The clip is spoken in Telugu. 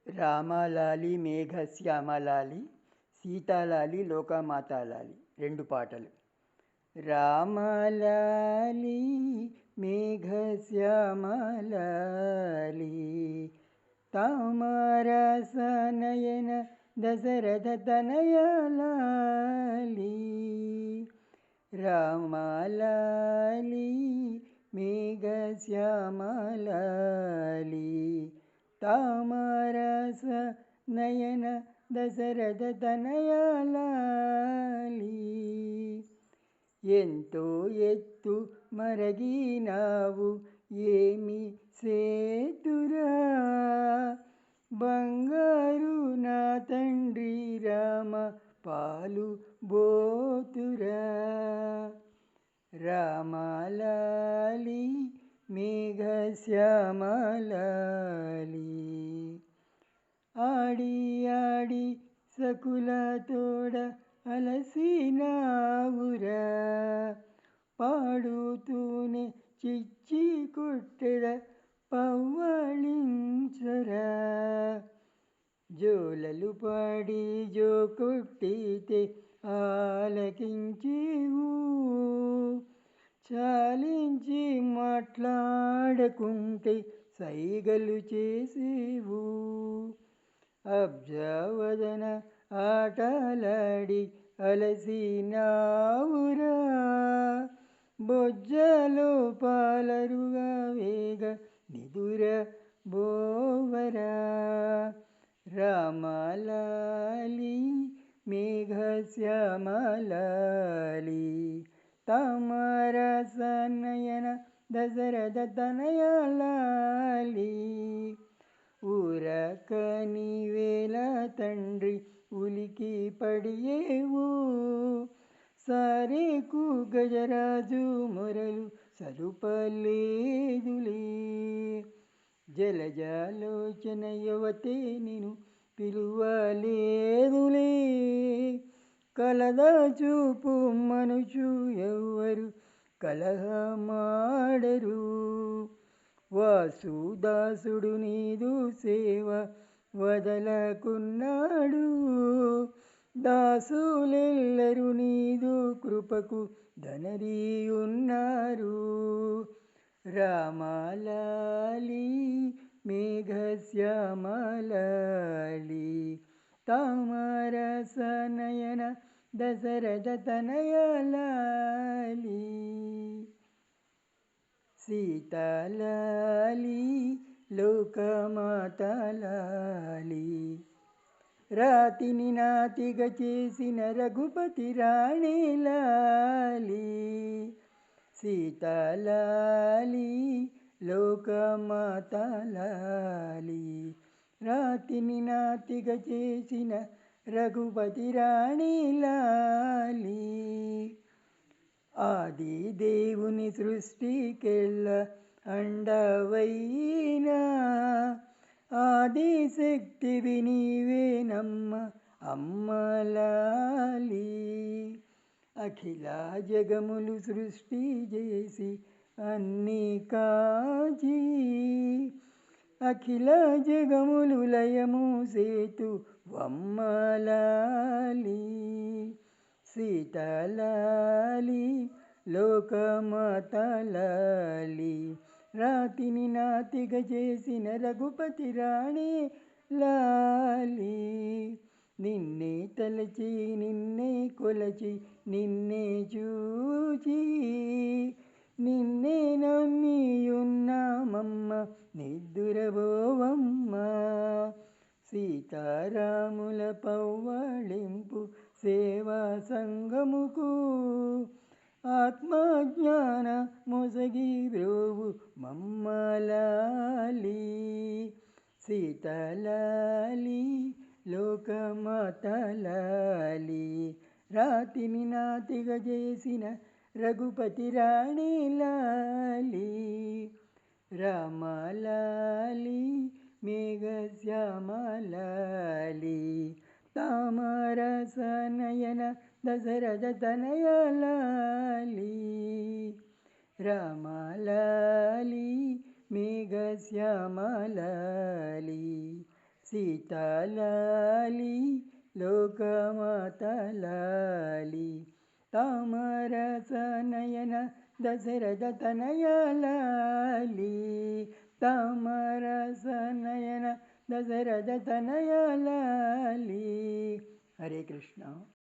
రామలాలి మేఘశ్యామలాలి సీతాలాలి లోకమాతాలాలి రెండు పాటలు. రామలాలి మేఘశ్యామలాలి తామరసనయన దశరథ తనయలాలి. రామలాలి మేఘశ్యామలాలి తామరస నయన దశరథ తనయలాలి. ఎంతో ఎత్తు మరగినావు ఏమి సేతురా, బంగారు నా తండ్రి రామ పాలు బోతురా. రామలాలి మేఘశ్యామలాలి ఆడి ఆడి సకుల తోడ అలసినావురా, పాడుతూనే చిచ్చి కొట్టెద పవ్వళించరా. జోలలు పాడి జో కొట్టితే ఆలకించేవు, చాలించి మాట్లాడకుంటే సైగలు చేసేవు. అబ్జావదన ఆటలాడి అలసినావురా, బొజ్జలో పాలరుగా వేగ నిదుర బోవరా. రామలాలి మేఘశ్యామలాలి తామరసనయన దశరథ తనయలాలి. ఊరకని వేల తండ్రి ఉలికి పడియేవు, సారేకు గజరాజు మొరలు సలుపలేదులే. జలజాలోచన యువతే నిను పిలువలేదులే, కలదా చూపు మనుచు ఎవ్వరు కలహమాడరు. వాసుదాసుడు నీదు సేవ వదలకున్నాడు, దాసులెల్లరు నీదు కృపకు ధనరీయున్నారు. రామలాలి మేఘశ్యామలాలి తామరసనయన దశరథ తనయలాలి. సీతాలాలి లోకమాతలాలి రాతిని నాతిగా చేసిన రఘుపతి రాణిలాలి. సీతాలాలి లోకమాతలాలి రాతిని నాతిగా చేసిన రఘుపతి రాణిలాలి. ఆది దేవుని సృష్టికెళ్ళ అండవైనా ఆది శక్తివి నీవేనమ్మ అమ్మలాలి. అఖిల జగములు సృష్టి చేసి అన్ని కాచి, అఖిల జగములు లయము సేతు వమ్మలాలి. సీతాలాలి లోకమాతలాలి రాతిని నాతిగా చేసిన రఘుపతి రాణి లాలి. నిన్నే తలచి నిన్నే కొలచి నిన్నే చూచి, నిన్నే నమ్మియున్నామమ్మ నిద్దురబోవమ్మ. సీతారాముల పవ్వళింపు సేవా సంగముకు ఆత్మజ్ఞాన మొసగి బ్రోవు మమ్మలాలి. సీతాలాలి లోకమాతలాలి రాతిని నాతిగా చేసిన రఘుపతి రాణిలాలి. రామలాలి మేఘశ్యామలాలి తామరసనయన దశరథ తనయలాలి. రామలాలి మేఘశ్యామలాలి సీతాలాలి లోకమాతలాలి తామరసనయన దశరథ తనయలాలి తామరసనయన దశరథ తనయలాలి. హరే కృష్ణ.